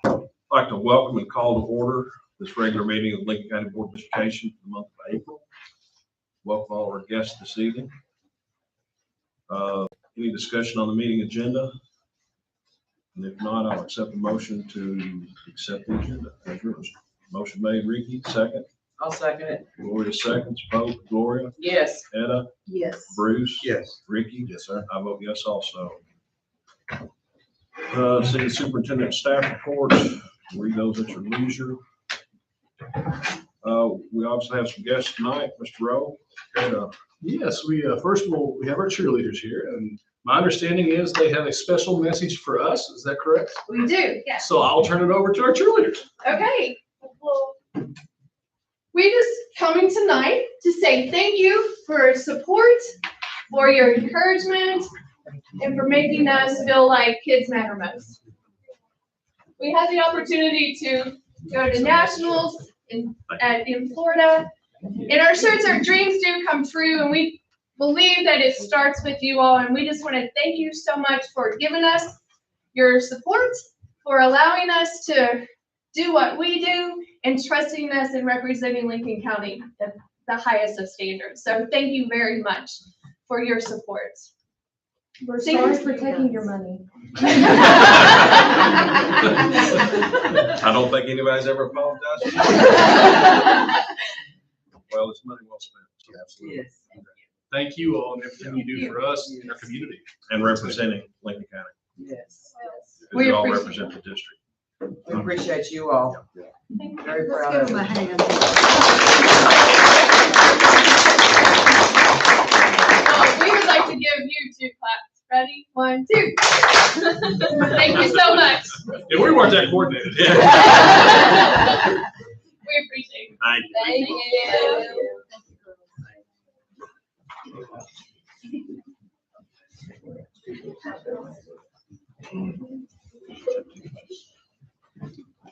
I'd like to welcome and call to order this regular meeting of the Lincoln County Board of Education for the month of April. Welcome all our guests this evening. Any discussion on the meeting agenda? And if not, I'll accept a motion to accept the agenda. Motion made, Ricky, second. I'll second it. Gloria seconds. Vote, Gloria. Yes. Etta. Yes. Bruce. Yes. Ricky. Yes, sir. I vote yes also. City Superintendent staff reports. Read those at your leisure. We obviously have some guests tonight. Mr. Rowe. Yes, we first of all, we have our cheerleaders here, and my understanding is they have a special message for us. Is that correct? We do, yes. So I'll turn it over to our cheerleaders. Okay, well, we just coming tonight to say thank you for support, for your encouragement, and for making us feel like kids matter most. We had the opportunity to go to nationals in Florida, and our shirts, our dreams do come true, and we believe that it starts with you all, and we just want to thank you so much for giving us your support, for allowing us to do what we do, and trusting us in representing Lincoln County at the highest of standards. So thank you very much for your support. We're sorry for taking your money. I don't think anybody's ever apologized. Well, it's money well spent. So absolutely. Yes. Thank you all and everything you do for us and our community. And representing Lincoln County. Yes. Because We you all appreciate represent the district. We appreciate you all. Very Let's proud give of them a you. hand. We would like to give you 2 claps. Ready? 1, 2. Thank you so much. Yeah, we weren't that coordinated. We appreciate it. Thank you. Thank you.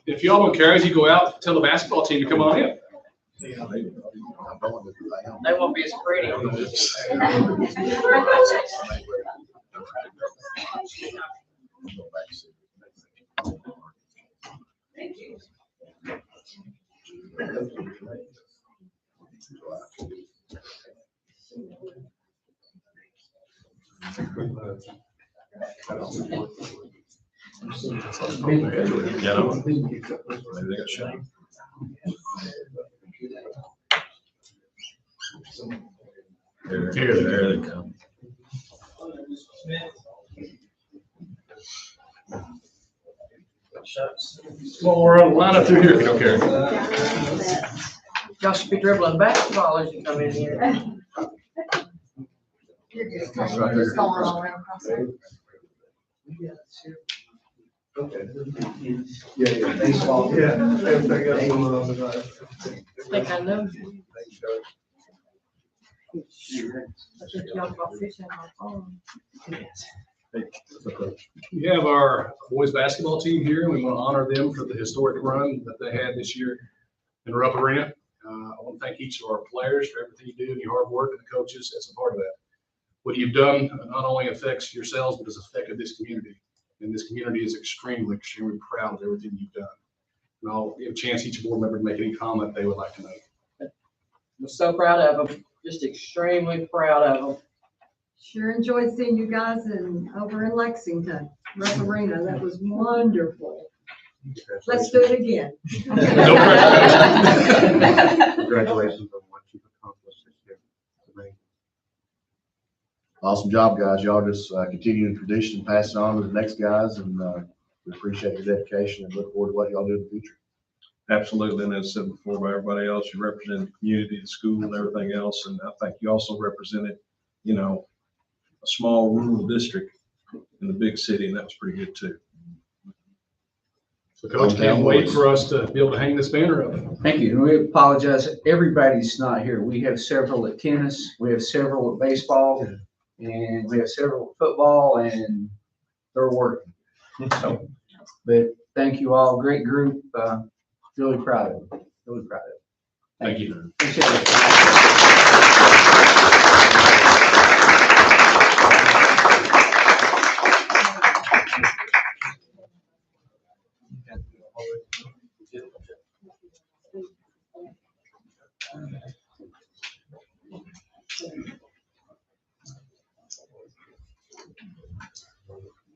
If y'all don't care, as you go out, tell the basketball team to come on in. They won't be as pretty. Yeah, no. Maybe they got shot. There they come. Well, we're on line up through here if you don't care. Y'all should be dribbling basketball as you come in here. You're just going all around across there. Yeah, baseball. Yeah, everything else going on tonight. I think I know you. We have our boys basketball team here, and we want to honor them for the historic run that they had this year in Rupp Arena. I want to thank each of our players for everything you do and your hard work, and the coaches as a part of that. What you've done not only affects yourselves, but has affected this community. And this community is extremely, extremely proud of everything you've done. And I'll give a chance each board member to make any comment they would like to make. We're so proud of them, just extremely proud of them. Sure enjoyed seeing you guys over in Lexington, Rupp Arena. That was wonderful. Let's do it again. Congratulations on what you've accomplished this year. Amazing. Awesome job, guys. Y'all just continue the tradition and pass it on to the next guys, and we appreciate your dedication and look forward to what y'all do in the future. Absolutely. And as I said before by everybody else, you represent the community, the school, and everything else. And I think you also represented, you know, a small rural district in the big city, and that was pretty good too. So Coach, can't wait for us to be able to hang this banner up. Thank you. And we apologize. Everybody's not here. We have several at tennis. We have several at baseball, and we have several at football, and they're working. So, but thank you all. Great group. Really proud of it. Really proud of it. Thank you. Appreciate it.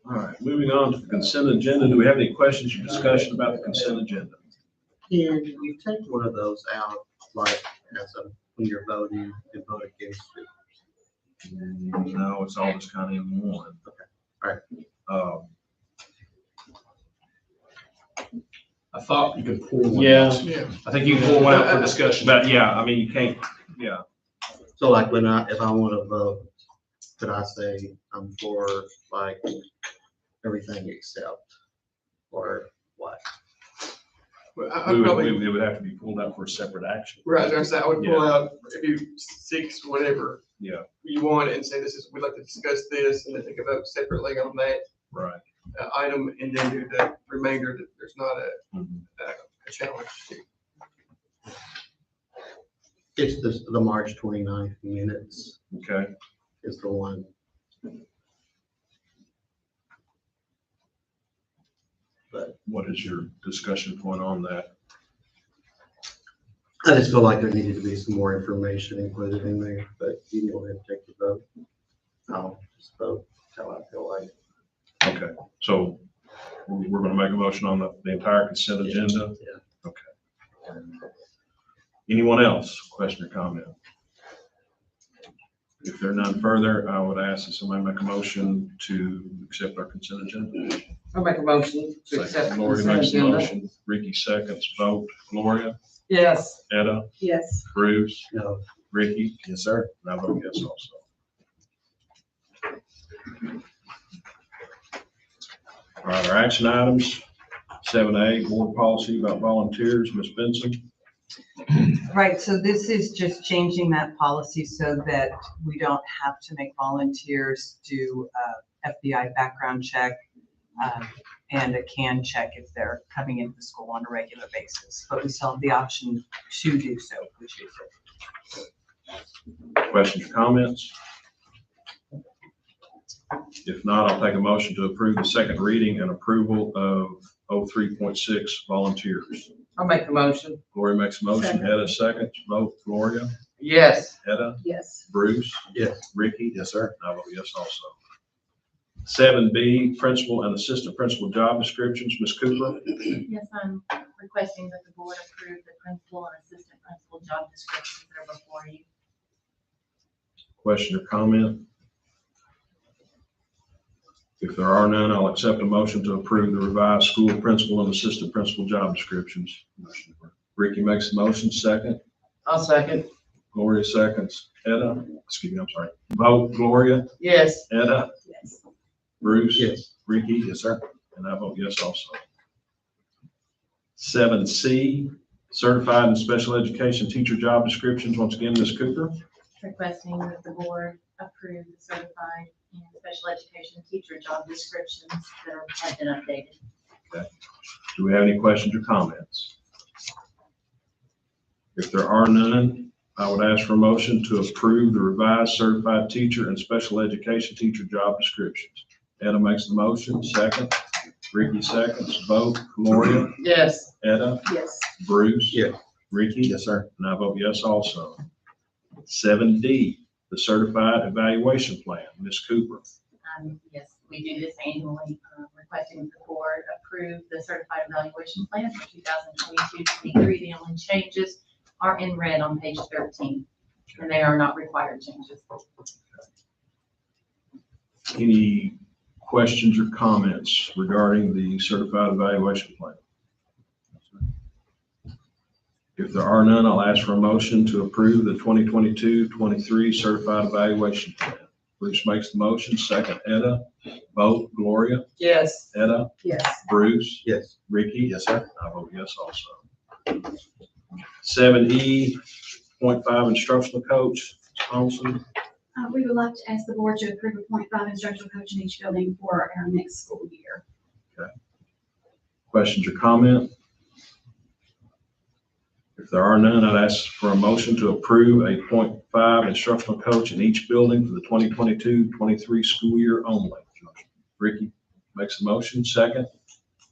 All right, moving on to the consent agenda. Do we have any questions or discussion about the consent agenda? Can you take one of those out, like, when you're voting and vote against it? No, it's all just kind of in one. All right. I thought you could pull one. Yeah. out. I think you can pull one out for discussion. But yeah, I mean, you can't, yeah. So like if I want to vote, could I say I'm for like everything except, or what? Well, I'd probably, It would have to be pulled out for a separate action. right, I would pull out maybe 6, whatever Yeah, you want and say, we'd like to discuss this, and then take a vote separately on that right. item, and then do the remainder that there's not Mhm. a challenge to. It's the March 29th minutes Okay, is the one. But what is your discussion point on that? I just feel like there needed to be some more information included in there, but you can go ahead and take the vote. I'll just vote how I feel like. Okay, so we're gonna make a motion on the entire consent agenda? Yeah. Okay. Anyone else, question or comment? If there are none further, I would ask that somebody make a motion to accept our consent agenda. I'll make a motion to accept the Gloria consent makes the agenda. motion, Ricky seconds, vote, Gloria, Yes. Etta, Yes. Bruce, No, Ricky. Yes, sir. And I vote yes also. All right, our action items, 7A, board policy about volunteers, Ms. Benson. Right, so this is just changing that policy so that we don't have to make volunteers do a FBI background check and a CAN check if they're coming into the school on a regular basis. But we still have the option to do so if we choose it. Questions or comments? If not, I'll take a motion to approve the second reading and approval of 03.6 volunteers. I'll make the motion. Gloria makes a motion, Second. Etta seconds, vote, Gloria, Yes. Etta, Yes. Bruce. Yes. Ricky. Yes, sir. I vote yes also. 7B, principal and assistant principal job descriptions, Ms. Cooper. Yes, I'm requesting that the board approve the principal and assistant principal job descriptions that are before you. Question or comment? If there are none, I'll accept a motion to approve the revised school principal and assistant principal job descriptions. Ricky makes the motion, second. I'll second. Gloria seconds. Etta, excuse me, I'm sorry. Vote, Gloria, Yes. Etta, Yes. Bruce. Yes. Ricky. Yes, sir. And I vote yes also. 7C, certified and special education teacher job descriptions. Once again, Ms. Cooper. Requesting that the board approve the certified and special education teacher job descriptions that have been updated. Do we have any questions or comments? If there are none, I would ask for a motion to approve the revised certified teacher and special education teacher job descriptions. Etta makes the motion, second. Ricky seconds, vote, Gloria, Yes. Etta, Yes. Bruce. Yes. Ricky. Yes, sir. And I vote yes also. 7D, the certified evaluation plan, Ms. Cooper. Yes, we do this annually, requesting that the board approve the certified evaluation plan for 2022-23. The only changes are in red on page 13, and they are not required changes. Any questions or comments regarding the certified evaluation plan? If there are none, I'll ask for a motion to approve the 2022-23 certified evaluation plan. Bruce makes the motion, second, Etta. Vote, Gloria, Yes. Etta, Yes. Bruce. Yes. Ricky. Yes, sir. I vote yes also. 7E, .5 instructional coach, Thompson. We would like to ask the board to approve a .5 instructional coach in each building for our next school year. Questions or comment? If there are none, I'd ask for a motion to approve a .5 instructional coach in each building for the 2022-23 school year only. Ricky makes the motion, second.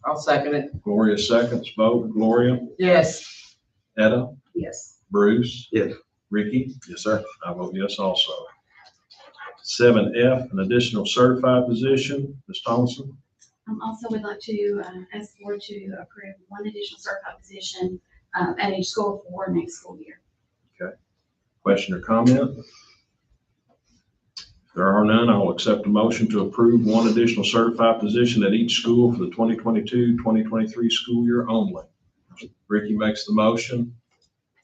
I'll second it. Gloria seconds, vote, Gloria, Yes. Etta, Yes. Bruce. Yes. Ricky. Yes, sir. I vote yes also. 7F, an additional certified position. Ms. Thompson? Also, we'd like to ask the board to approve one additional certified position at each school for next school year. Question or comment? If there are none, I will accept a motion to approve one additional certified position at each school for the 2022-2023 school year only. Ricky makes the motion.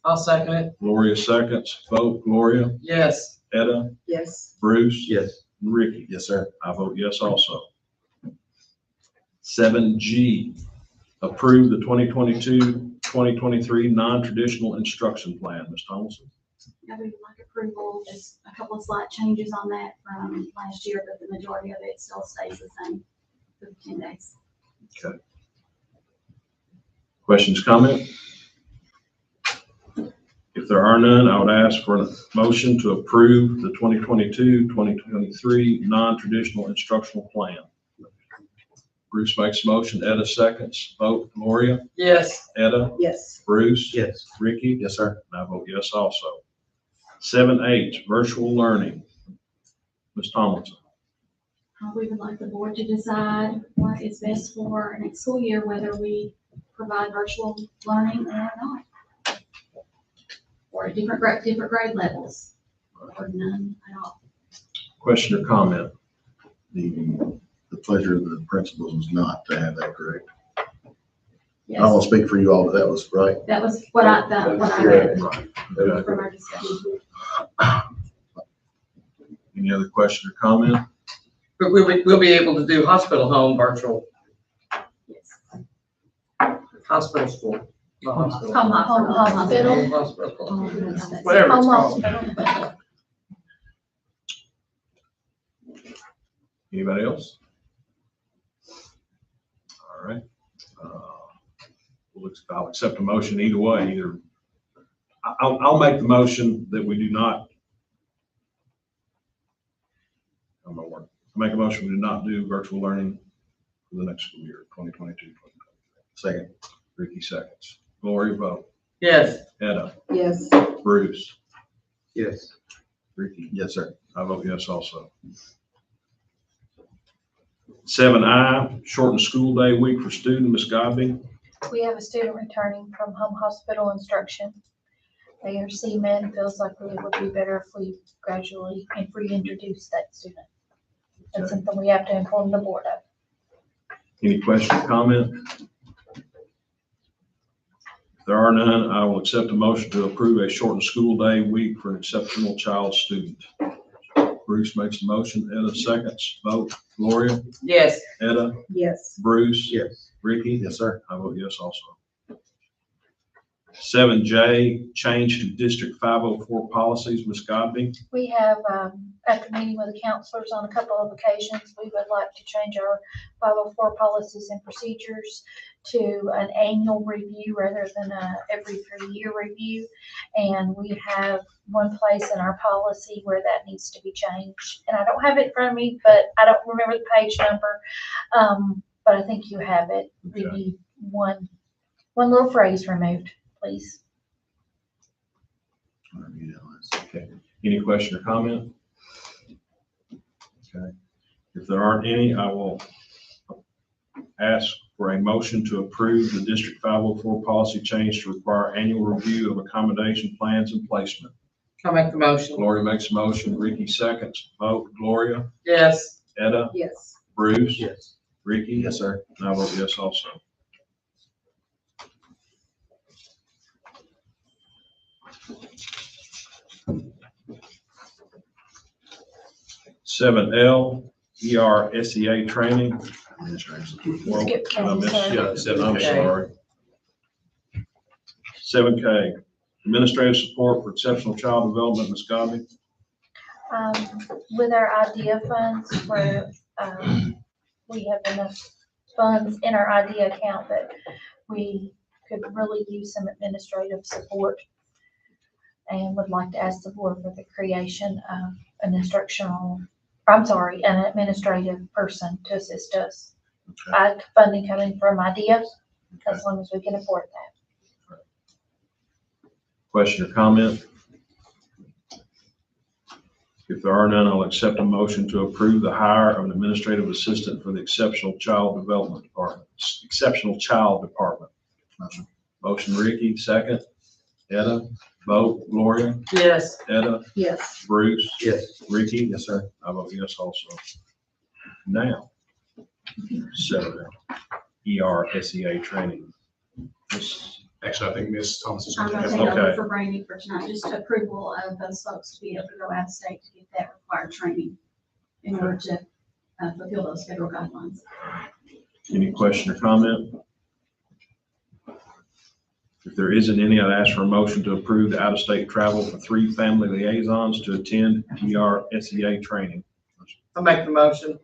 I'll second it. Gloria seconds. Vote. Gloria? Yes. Etta? Yes. Bruce? Yes. And Ricky? Yes, sir. I vote yes also. 7G, approve the 2022-2023 non-traditional instruction plan. Ms. Thompson? Yeah, we would like approval. There's a couple of slight changes on that from last year, but the majority of it still stays the same for the 10 days. Questions, comment? If there are none, I would ask for a motion to approve the 2022-2023 non-traditional instructional plan. Bruce makes a motion, Etta seconds. Vote. Gloria? Yes. Etta? Yes. Bruce? Yes. Ricky? Yes, sir. And I vote yes also. 7H, virtual learning. Ms. Tomlinson? We would like the board to decide what is best for next school year, whether we provide virtual learning or not. Or at different grade levels, or none at all. Question or comment? The pleasure of the principals was not to have that, correct? I Yes, won't speak for you all, but that was right. that was what I read Right. from our discussion. Any other question or comment? But we'll be able to do hospital home virtual, Yes. hospital school. not hospital. Home hospital. Home hospital. Oh, Whatever it's Home called. hospital. Anybody else? All right. I'll accept a motion either way. I'll make the motion that we do not. I'm not working. I make a motion we do not do virtual learning for the next school year, 2022-2023. Second. Ricky seconds. Gloria, vote. Yes. Etta? Yes. Bruce? Yes. Ricky? Yes, sir. I vote yes also. 7I, shortened school day week for student. Ms. Godby? We have a student returning from home hospital instruction. They are CMed and feels like it would be better if we gradually and reintroduce that student. That's something we have to inform the board of. Any question or comment? If there are none, I will accept a motion to approve a shortened school day week for an exceptional child student. Bruce makes the motion, Etta seconds. Vote. Gloria? Yes. Etta? Yes. Bruce? Yes. Ricky? Yes, sir. I vote yes also. 7J, change to District 504 policies. Ms. Godby? We have, after meeting with the counselors on a couple of occasions, we would like to change our 504 policies and procedures to an annual review rather than a every 3-year review. And we have one place in our policy where that needs to be changed. And I don't have it in front of me, but I don't remember the page number. But I think you have it. We Okay. need one little phrase removed, please. Okay. Any question or comment? Okay. If there aren't any, I will ask for a motion to approve the District 504 policy change to require annual review of accommodation plans and placement. I'll make the motion. Gloria makes a motion. Ricky seconds. Vote. Gloria? Yes. Etta? Yes. Bruce? Yes. Ricky? Yes, sir. And I vote yes also. Seven L, ERSEA training. Well, Skip K, I missed- sorry. yeah, 7K, Okay. sorry. 7K, administrative support for exceptional child development. Ms. Godby? With our IDEA funds where, we have enough funds in our IDEA account that we could really use some administrative support. And would like to ask the board for the creation of an an administrative person to assist us. Funding coming from IDEA, as long as we can afford that. Question or comment? If there are none, I'll accept a motion to approve the hire of an administrative assistant for the Exceptional Child Development Department, Exceptional Child Department. Motion Ricky, second. Etta, vote. Gloria, Yes. Etta, Yes. Bruce, Yes. Ricky. Yes, sir. I vote yes also. Now, 7, ERSEA training. Actually, I think Ms. Thomas is. I'm gonna take Okay. over for Brandy for tonight, just approval of those folks to be able to go out of state to get that required training in order to fulfill those federal guidelines. Any question or comment? If there isn't any, I'd ask for a motion to approve the out-of-state travel for 3 family liaisons to attend ERSEA training. I make the motion.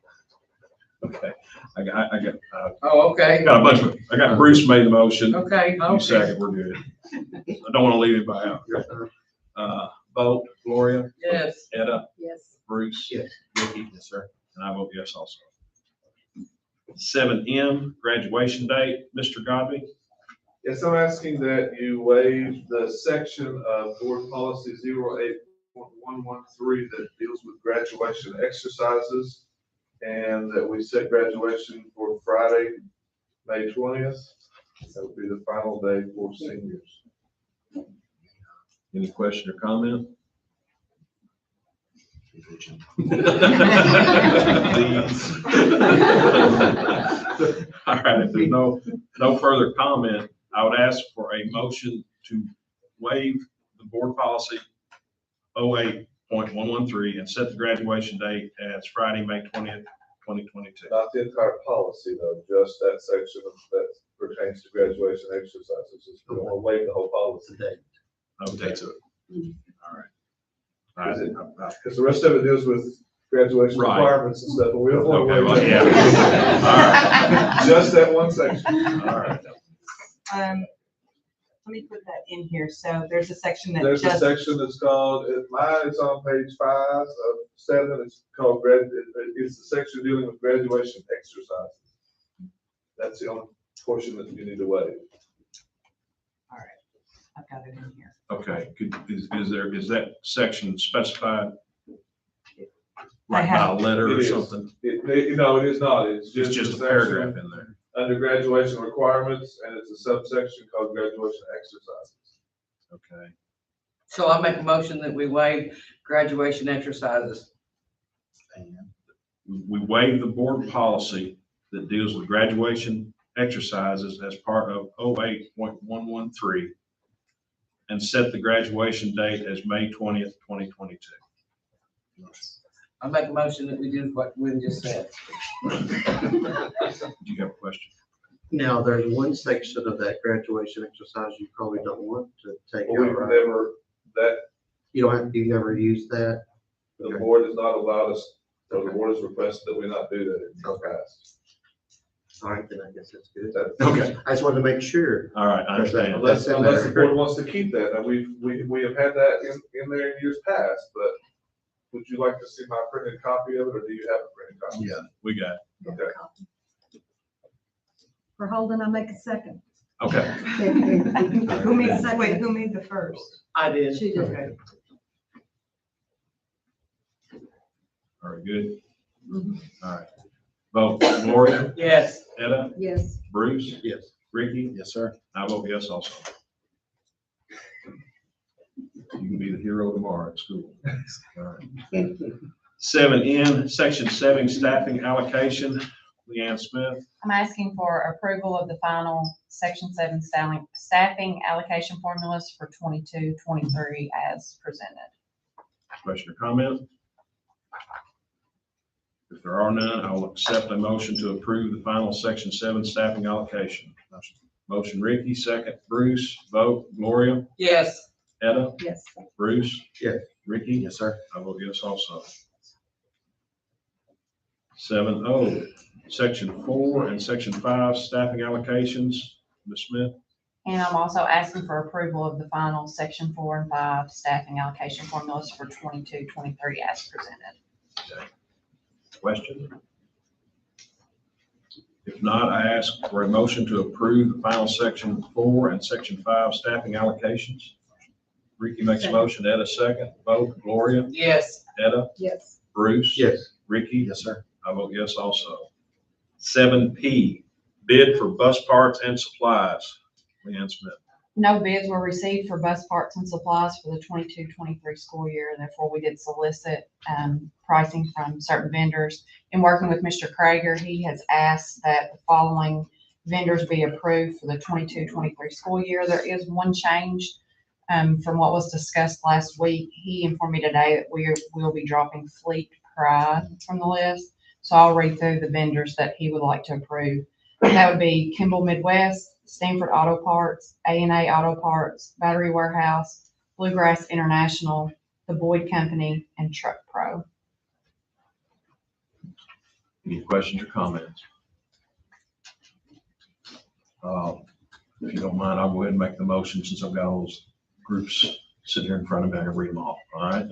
Okay, I Oh, okay. got a bunch of, I got Bruce made the motion. Okay. You Okay. second, we're good. I don't want to leave anybody out. Vote, Gloria, Yes. Etta, Yes. Bruce. Yes. Ricky. Yes, sir. And I vote yes also. 7M, graduation date, Mr. Godby. Yes, I'm asking that you waive the section of board policy 08.113 that deals with graduation exercises, and that we set graduation for Friday, May 20th. That would be the final day for seniors. Any question or comment? All right, if there's no further comment, I would ask for a motion to waive the board policy 08.113 and set the graduation date as Friday, May 20th, 2022. Not the entire policy though, just that section that pertains to graduation exercises. We don't want to waive the whole policy. Okay, to it. All right. Because the rest of it deals with graduation Right. requirements and stuff, but we don't want to Okay, waive well, that. yeah. Just that one section. All right. Let me put that in here. So there's a section that There's a just, section that's called, mine is on page 5 of 7, it's called it's the section dealing with graduation exercises. That's the only portion that you need to waive. all right, I've got it in here. Okay, is that section specified? I Like by a have- letter It or is. something? No, it is not, it's It's just. just a a paragraph section in there. Under graduation requirements, and it's a subsection called graduation exercises. Okay. So I make a motion that we waive graduation exercises. We waive the board policy that deals with graduation exercises as part of 08.113 and set the graduation date as May 20th, 2022. I make a motion that we do what we just said. Do you have a question? Now, there's one section of that graduation exercise you probably don't want to take We've out, right? never, You never use that? the Okay. board has not allowed us, or the board has requested that we not do that in the past. All right, then I guess that's good. Okay. I just wanted to make sure. All right, I understand. Unless in the there. board wants to keep that, and we have had that in there in years past, but would you like to see my printed copy of it, or do you have a printed copy? Yeah, we got it. Okay. For Holden, I make a second. Okay. Who made the second? Wait, who made the first? I did. She did. Okay. All right, good. Mhm. All right. Vote, Gloria, Yes. Etta, Yes. Bruce, Yes. Ricky? Yes, sir. I vote yes also. You can be the hero tomorrow at school. All right. 7N, Section 7, staffing allocation. Leanne Smith. I'm asking for approval of the final Section 7 staffing allocation formulas for 22-23 as presented. Question or comment? If there are none, I will accept a motion to approve the final Section 7 staffing allocation. Motion Ricky, second Bruce. Vote Gloria, Yes. Etta, Yes. Bruce. Yes. Ricky. Yes, sir. I vote yes also. 7O, Section 4 and Section 5 staffing allocations. Ms. Smith. And I'm also asking for approval of the final Section 4 and 5 staffing allocation formulas for 22-23 as presented. Okay. Question? If not, I ask for a motion to approve the final Section 4 and Section 5 staffing allocations. Ricky makes a motion, Etta second, vote, Gloria, Yes. Etta, Yes. Bruce. Yes. Ricky. Yes, sir. I vote yes also. 7P, bid for bus parts and supplies. Leanne Smith. No bids were received for bus parts and supplies for the 22-23 school year. Therefore, we did solicit pricing from certain vendors. In working with Mr. Krager, he has asked that the following vendors be approved for the 22-23 school year. There is one change from what was discussed last week. He informed me today that we will be dropping Fleet Pride from the list. So I'll read through the vendors that he would like to approve. That would be Kimball Midwest, Stanford Auto Parts, A&A Auto Parts, Battery Warehouse, Bluegrass International, the Boyd Company, and Truck Pro. Any questions or comments? If you don't mind, I'll go ahead and make the motion since I've got all those groups sitting here in front of me. I can read them all. All right.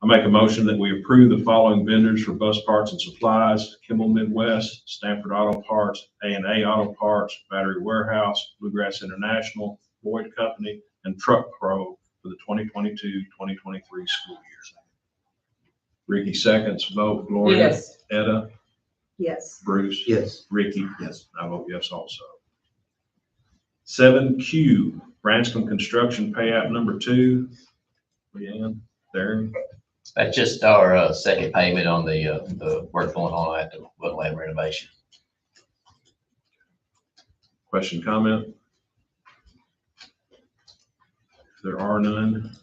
I make a motion that we approve the following vendors for bus parts and supplies: Kimball Midwest, Stanford Auto Parts, A&A Auto Parts, Battery Warehouse, Bluegrass International, Boyd Company, and Truck Pro for the 2022-2023 school year. Ricky seconds, vote, Gloria. Yes. Etta, Yes. Bruce. Yes. Ricky. Yes. I vote yes also. 7Q, Branscombe Construction Payout number 2. Leanne, Darren. That's just our second payment on the work going on at the Woodland renovation. Question, comment? If there are none,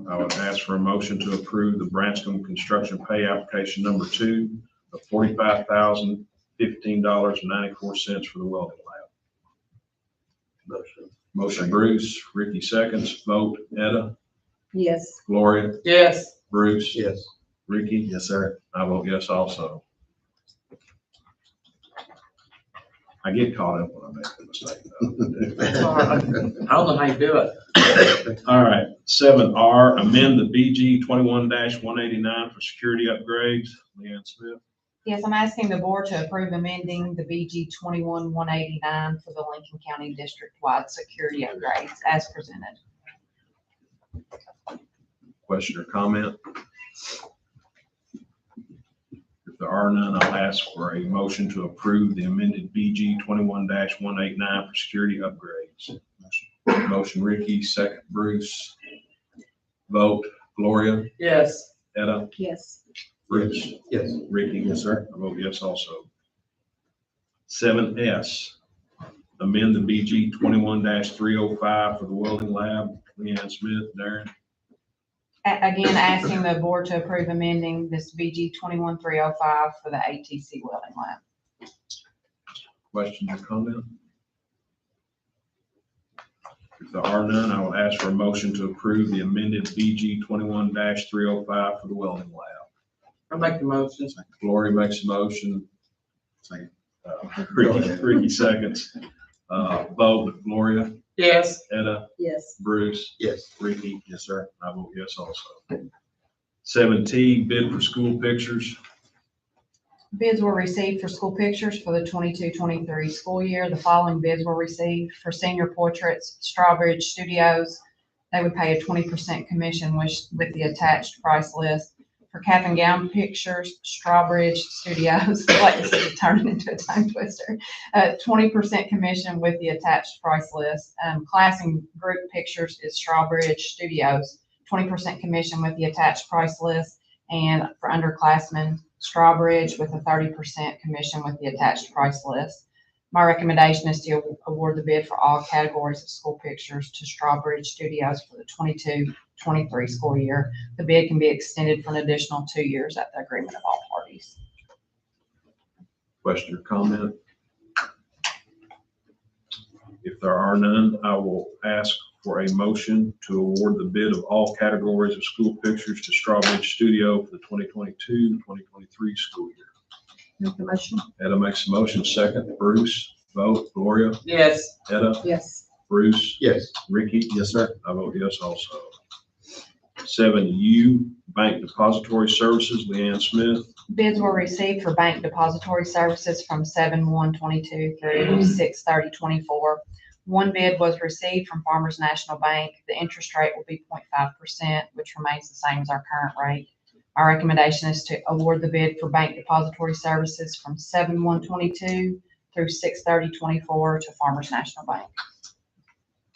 I would ask for a motion to approve the Branscombe Construction Pay Application number 2 of $45,015.94 for the welding lab. Motion Bruce, Ricky seconds, vote Etta, Yes. Gloria, Yes. Bruce. Yes. Ricky. Yes, sir. I vote yes also. I get caught up when I make a mistake though. All right. I don't know how you do it. All right, 7R, amend the BG 21-189 for security upgrades. Leanne Smith. Yes, I'm asking the board to approve amending the BG 21-189 for the Lincoln County district-wide security upgrades as presented. Question or comment? If there are none, I'll ask for a motion to approve the amended BG 21-189 for security upgrades. Motion Ricky, second Bruce. Vote Gloria, Yes. Etta, Yes. Bruce. Yes. Ricky. Yes, sir. I vote yes also. 7S, amend the BG 21-305 for the welding lab. Leanne Smith, Darren. Again, asking the board to approve amending this BG 21-305 for the ATC welding lab. Questions or comment? If there are none, I will ask for a motion to approve the amended BG 21-305 for the welding lab. I'll make the motion. Gloria makes a motion. Second. Ricky seconds. Vote Gloria, Yes. Etta, Yes. Bruce, Yes. Ricky. Yes, sir. I vote yes also. 7T, bid for school pictures. Bids were received for school pictures for the 22-23 school year. The following bids were received for senior portraits, Strawbridge Studios. They would pay a 20% commission with the attached price list. For cap and gown pictures, Strawbridge Studios, like this is turning into a tongue twister, 20% commission with the attached price list. Class and group pictures is Strawbridge Studios, 20% commission with the attached price list. And for underclassmen, Strawbridge with a 30% commission with the attached price list. My recommendation is to award the bid for all categories of school pictures to Strawbridge Studios for the 22-23 school year. The bid can be extended for an additional 2 years at the agreement of all parties. Question or comment? If there are none, I will ask for a motion to award the bid of all categories of school pictures to Strawbridge Studio for the 2022-2023 school year. Make the motion. Etta makes a motion, second. Bruce, vote. Gloria, Yes. Etta, Yes. Bruce, Yes. Ricky. Yes, sir. I vote yes also. 7U, Bank Depository Services, Leanne Smith. Bids were received for bank depository services from 7/1/22 through 6/30/24. One bid was received from Farmers National Bank. The interest rate will be 0.5%, which remains the same as our current rate. My recommendation is to award the bid for bank depository services from 7/1/22 through 6/30/24 to Farmers National Bank.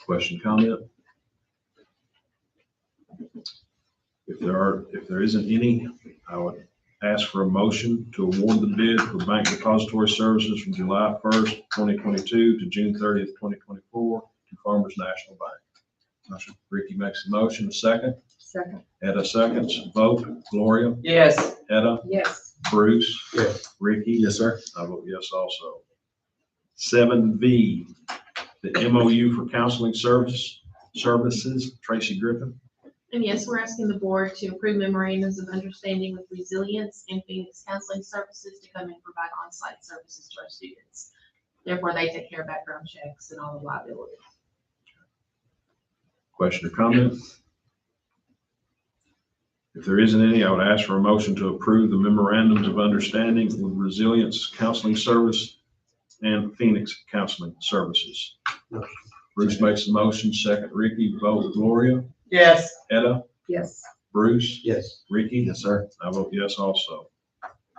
Question, comment? If there isn't any, I would ask for a motion to award the bid for bank depository services from July 1st, 2022 to June 30th, 2024 to Farmers National Bank. Motion. Ricky makes the motion, a second. Second. Etta seconds. Vote. Gloria? Yes. Etta? Yes. Bruce? Yes. Ricky? Yes, sir. I vote yes also. 7V, the MOU for counseling services, Tracy Griffin. And yes, we're asking the board to approve memorandums of understanding with Resilience and Phoenix Counseling Services to come and provide on-site services to our students. Therefore, they take care of background checks and all the liability. Question or comment? If there isn't any, I would ask for a motion to approve the memorandums of understanding with Resilience Counseling Service and Phoenix Counseling Services. Bruce makes the motion, second Ricky. Vote. Gloria? Yes. Etta? Yes. Bruce? Yes. Ricky? Yes, sir. I vote yes also.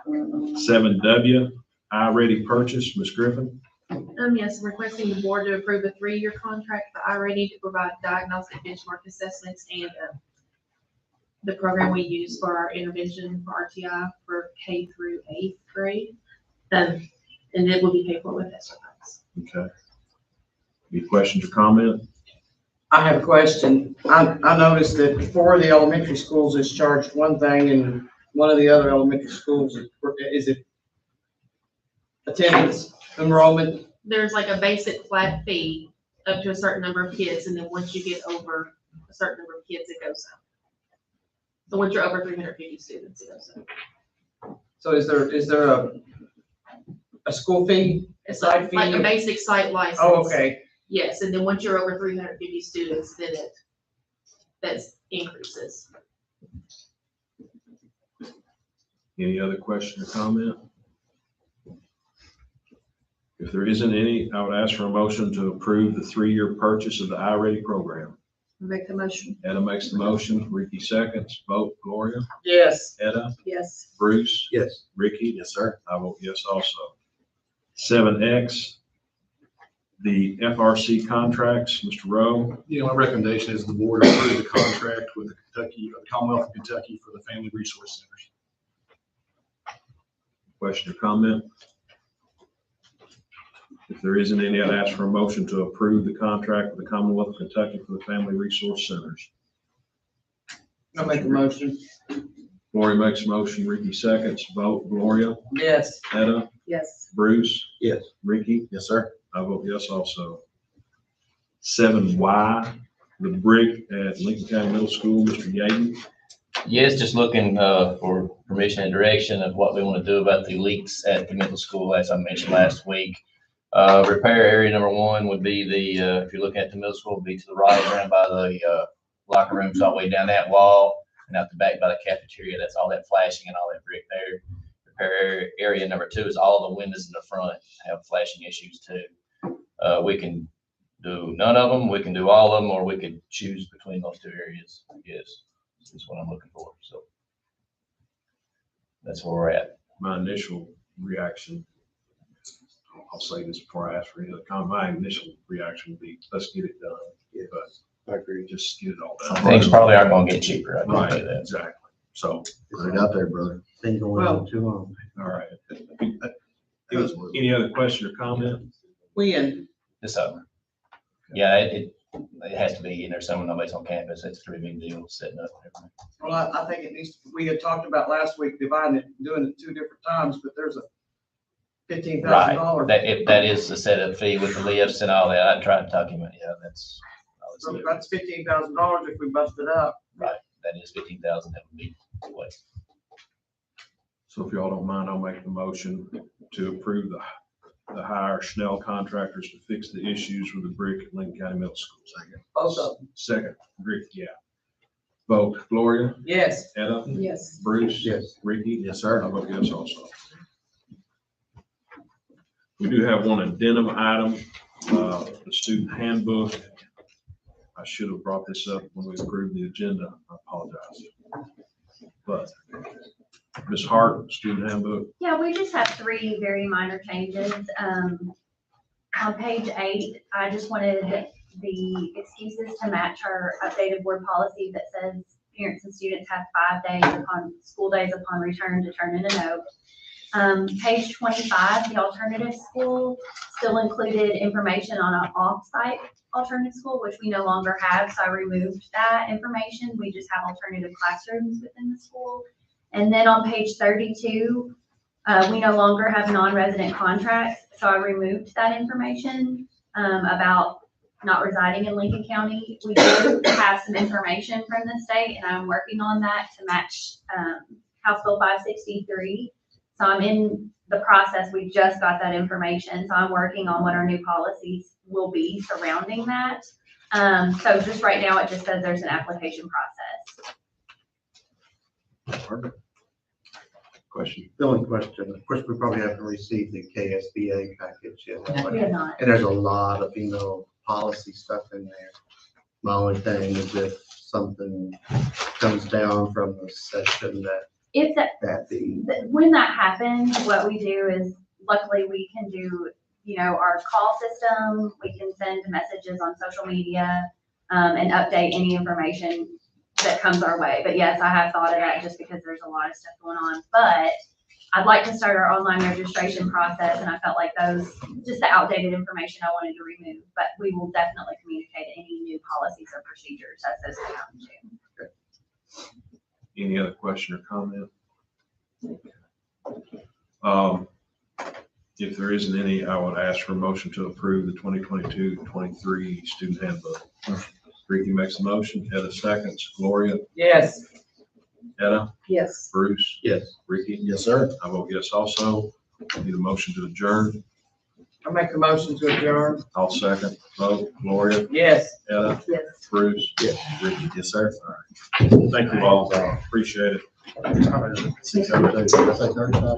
7W, I-Ready purchase, Ms. Griffin. Yes, requesting the board to approve a 3-year contract for I-Ready to provide diagnostic benchmark assessments and the program we use for our intervention for RTI for K through 8th grade. And it will be paid for with ESSER funds. Okay. Any questions or comment? I have a question. I noticed that 4 of the elementary schools is charged one thing and one of the other elementary schools is it attendance, enrollment? There's like a basic flat fee up to a certain number of kids, and then once you get over a certain number of kids, it goes up. So once you're over 350 students, it goes up. So is there a school fee? It's Site like a fee? basic site license. Oh, okay. Yes, and then once you're over 350 students, then that increases. Any other question or comment? If there isn't any, I would ask for a motion to approve the 3-year purchase of the I-Ready program. Make the motion. Etta makes the motion, Ricky seconds. Vote. Gloria? Yes. Etta? Yes. Bruce? Yes. Ricky? Yes, sir. I vote yes also. 7X, the FRC contracts, Mr. Rowe. My recommendation is the board approve the contract with the Kentucky, or the Commonwealth of Kentucky for the Family Resource Centers. Question or comment? If there isn't any, I'd ask for a motion to approve the contract with the Commonwealth of Kentucky for the Family Resource Centers. I'll make a motion. Gloria makes a motion, Ricky seconds. Vote. Gloria? Yes. Etta? Yes. Bruce? Yes. Ricky? Yes, sir. I vote yes also. 7Y, the brick at Lincoln County Middle School, Mr. Yaden. Yes, just looking for permission and direction of what we want to do about the leaks at the middle school, as I mentioned last week. Repair area number 1 would be the, if you're looking at the middle school, would be to the right around by the locker rooms, all the way down that wall, and out the back by the cafeteria. That's all that flashing and all that brick there. Repair area number 2 is all the windows in the front have flashing issues too. We can do none of them, we can do all of them, or we could choose between those 2 areas, I guess, is what I'm looking for. So that's where we're at. My initial reaction, I'll say this before I ask for any other comment, my initial reaction would be, let's get it done. Yeah, But I agree. just get it all done. Things probably aren't gonna get cheaper, I can Right, tell you that. exactly. So, Put it out there, brother. Been going on too long. all right. Any other question or comment? When? This summer. Yeah, it has to be in there somewhere, nobody's on campus, it's a pretty big deal setting up and everything. Well, I think it needs, we had talked about last week dividing it, doing it 2 different times, but there's a $15,000. Right, that is the setup fee with the lifts and all that, I tried to talk him, yeah, that's. So that's $15,000 if we bust it up. Right, that is 15,000, that would be the way. So if y'all don't mind, I'll make the motion to approve the hire Schnell contractors to fix the issues with the brick at Lincoln County Middle School. Second. Both of them. Second, Rick, yeah. Vote. Gloria? Yes. Etta? Yes. Bruce? Yes. Ricky? Yes, sir. I vote yes also. We do have one addendum item The student handbook, I should have brought this up when we approved the agenda. I apologize. But Ms. Hart, student handbook, Yeah, we just have three very minor changes. On page 8, I just wanted the excuses to match our updated board policy that says parents and students have 5 days upon, school days upon return to turn in a note. Page 25, the alternative school still included information on an off-site alternative school, which we no longer have, so I removed that information. We just have alternative classrooms within the school. And then on page 32, we no longer have non-resident contracts, so I removed that information about not residing in Lincoln County. We do have some information from the state, and I'm working on that to match House Bill 563. So I'm in the process. We just got that information, so I'm working on what our new policies will be surrounding that. So just right now, it just says there's an application process. question. The only question, of course, we probably haven't received the KSBA package yet. We have not. And there's a lot of, policy stuff in there. My only thing is if something comes down from the session If when that happens, what we do is, luckily we can do, our call system, we can send messages on social media, and update any information that comes our way. But yes, I have thought of that just because there's a lot of stuff going on. But I'd like to start our online registration process, and I felt like just the outdated information I wanted to remove. But we will definitely communicate any new policies or procedures as those come out in June. Any other question or comment? If there isn't any, I would ask for a motion to approve the 2022-23 student handbook. Ricky makes a motion, Etta seconds, Gloria, Yes. Etta, Yes. Bruce, Yes. Ricky. Yes, sir. I vote yes also. Need a motion to adjourn. I make a motion to adjourn. I'll second. Vote, Gloria, Yes. Etta, Yes. Bruce. Yes. Ricky. Yes, sir. All right. Thank you all. Appreciate it. 6:02. Did I say 35?